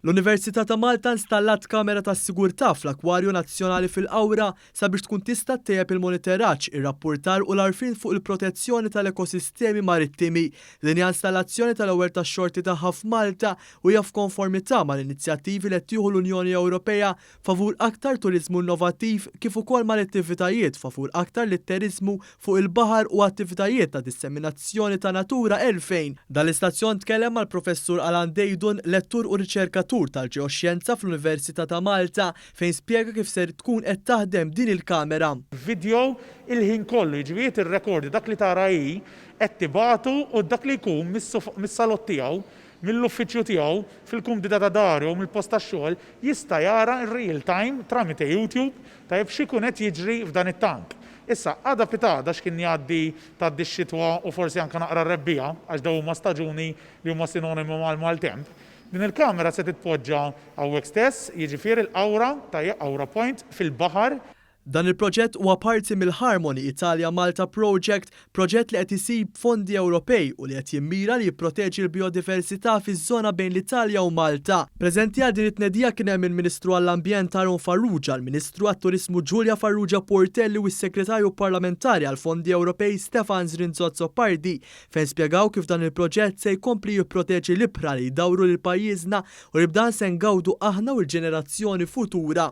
L-Università ta' Malta installat kamera tas-sigurtà fl-Akwarju Nazzjonali fil-Qawra sabiex tkun tista' ttejjeb il-monitoraġġ, ir-rappurtar u l-għarfien fuq il-protezzjoni tal-ekosistemi marittimi. Din hija installazzjoni tal-ewwel tax-xorti tagħha f'Malta u hija f'konformità mal-inizjattivi li qed tieħu l-Unjoni Ewropea favur aktar turiżmu innovattiv kif ukoll mal-attivitajiet favur aktar litteriżmu fuq il-baħar u attivitajiet ta' disseminazzjoni ta' natura 2000. Dal-istazzjon tkellem mal-Professur Alan Deidun, lettur u riċerkatur tal-ġeoxjenza fl-Università ta' Malta fejn spjega kif ser tkun qed taħdem din il-kamera. Video il-ħin kollu jiġifieri tirrekordi dak li tara hi qed tibatu u dak li jkun mis-salott tiegħu, mill-uffiċċju tiegħu, fil-kumdita ta' daru, mill-post tax-xogħol jista' jara real time tramite YouTube tajjeb x'ikun qed jiġri f'dan it-tank. Issa, għada pitada x'kien jgħaddi tgħaddi x-xitwa u forsi anke naqra rebbija għax dawn huma staġuni li huma sinonimu mal-temp. Din il-kamera se titpoġġa hawnhekk stess, jiġifieri l-Qawra Qawra Point fil-baħar. Dan il-proġett huwa parti mill-Harmony Italia-Malta Project, proġett li qed isib fondi Ewropej u li qed jimmira li jipproteġi l-biodiversità fiż-żona bejn l-Italja u Malta. Preżenti għal din it-tnedija kien hemm il-Ministru għall-Ambjent Aron Farrugia, il-Ministru għat-Turiżmu Giulia Farrugia Portelli u s-Segretarju Parlamentari għall-Fondi Ewropej Stefan Zrinzozzo Pardi fejn spjegaw kif dan il-proġett se jkompli jipproteġi l-ibħra li jdawru lil pajjiżna u li b'dan se ngawdu aħna u l-ġenerazzjoni futura.